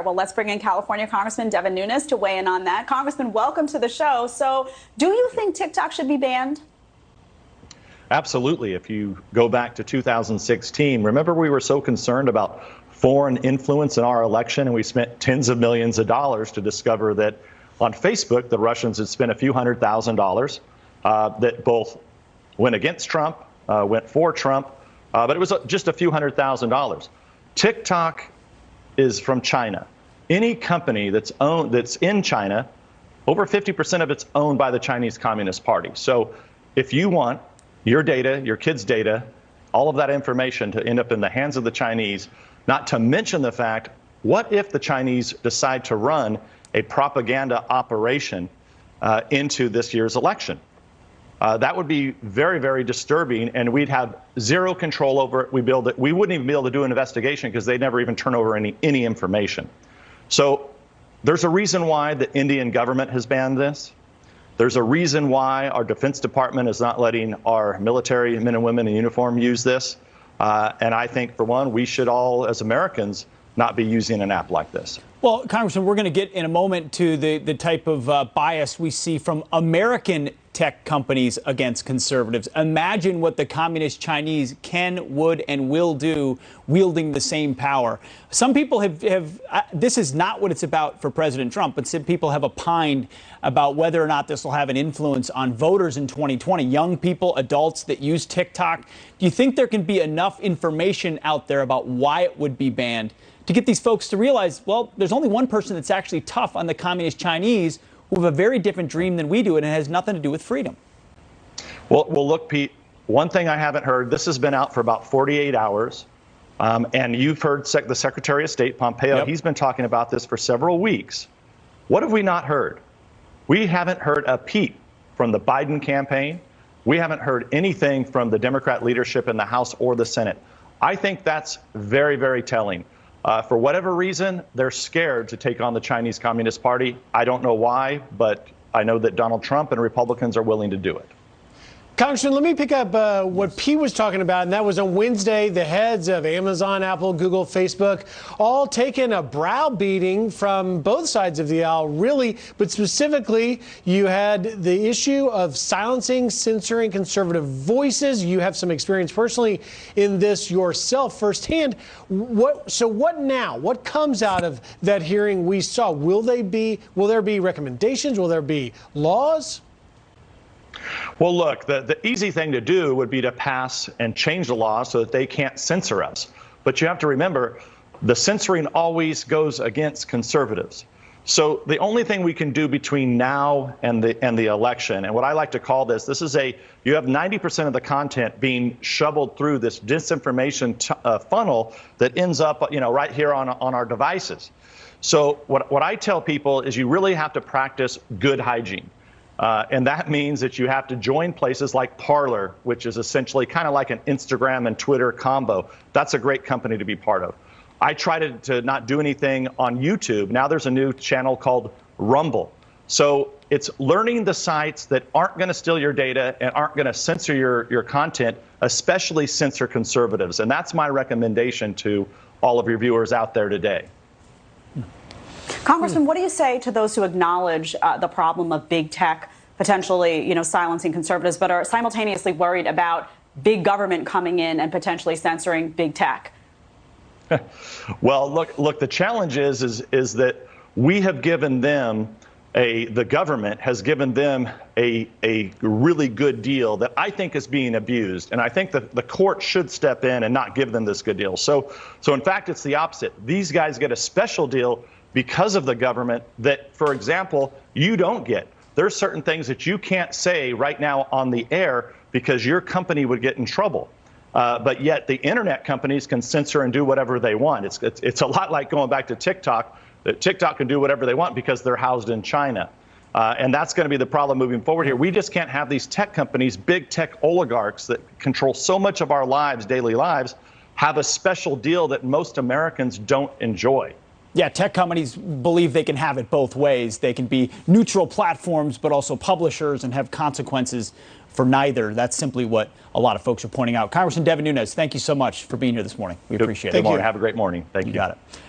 Well, let's bring in California Congressman Devin Nunes to weigh in on that. Congressman, welcome to the show. So do you think TikTok should be banned? Absolutely. If you go back to 2016, remember we were so concerned about foreign influence in our election, and we spent tens of millions of dollars to discover that on Facebook, the Russians had spent a few $100,000 that both went against Trump, went for Trump, but it was just a few $100,000. TikTok is from China. Any company that's in China, over 50% of it's owned by the Chinese Communist Party. So if you want your data, your kids' data, all of that information to end up in the hands of the Chinese, not to mention the fact, what if the Chinese decide to run a propaganda operation into this year's election? That would be very, very disturbing, and we'd have zero control over it. We wouldn't even be able to do an investigation because they'd never even turn over any information. So there's a reason why the Indian government has banned this. There's a reason why our Defense Department is not letting our military men and women in uniform use this. And I think, for one, we should all, as Americans, not be using an app like this. Well, Congressman, we're going to get in a moment to the type of bias we see from American tech companies against conservatives. Imagine what the communist Chinese can, would, and will do wielding the same power. Some people have this is not what it's about for President Trump, but some people have opined about whether or not this will have an influence on voters in 2020, young people, adults that use TikTok. Do you think there can be enough information out there about why it would be banned to get these folks to realize, well, there's only one person that's actually tough on the communist Chinese who have a very different dream than we do, and it has nothing to do with freedom? Well, look, Pete, one thing I haven't heard, this has been out for about 48 hours, and you've heard the Secretary of State, Pompeo, Yep. He's been talking about this for several weeks. What have we not heard? We haven't heard a peep from the Biden campaign. We haven't heard anything from the Democrat leadership in the House or the Senate. I think that's very, very telling. For whatever reason, they're scared to take on the Chinese Communist Party. I don't know why, but I know that Donald Trump and Republicans are willing to do it. Congressman, let me pick up what Pete was talking about, and that was on Wednesday. The heads of Amazon, Apple, Google, Facebook, all taken a browbeating from both sides of the aisle, really. But specifically, you had the issue of silencing, censoring conservative voices. You have some experience personally in this yourself firsthand. So what now? What comes out of that hearing we saw? Will there be recommendations? Will there be laws? Well, look, the easy thing to do would be to pass and change the law so that they can't censor us. But you have to remember, the censoring always goes against conservatives. So the only thing we can do between now and the election, and what I like to call this is you have 90% of the content being shoveled through this disinformation funnel that ends up, right here on our devices. So what I tell people is you really have to practice good hygiene. And that means that you have to join places like Parler, which is essentially kind of like an Instagram and Twitter combo. That's a great company to be part of. I try to not do anything on YouTube. Now there's a new channel called Rumble. So it's learning the sites that aren't going to steal your data and aren't going to censor your content, especially censor conservatives. And that's my recommendation to all of your viewers out there today. Congressman, what do you say to those who acknowledge the problem of big tech potentially, silencing conservatives, but are simultaneously worried about big government coming in and potentially censoring big tech? Well, look, the challenge is that we have given them the government has given them a really good deal that I think is being abused. And I think that the court should step in and not give them this good deal. So in fact, it's the opposite. These guys get a special deal because of the government that, for example, you don't get. There's certain things that you can't say right now on the air because your company would get in trouble. But yet the internet companies can censor and do whatever they want. It's a lot like going back to TikTok, that TikTok can do whatever they want because they're housed in China. And that's going to be the problem moving forward here. We just can't have these tech companies, big tech oligarchs that control so much of our lives, daily lives, have a special deal that most Americans don't enjoy. Yeah, tech companies believe they can have it both ways. They can be neutral platforms, but also publishers and have consequences for neither. That's simply what a lot of folks are pointing out. Congressman Devin Nunes, thank you so much for being here this morning. We appreciate it. Good morning. Have a great morning. Thank you. You got it.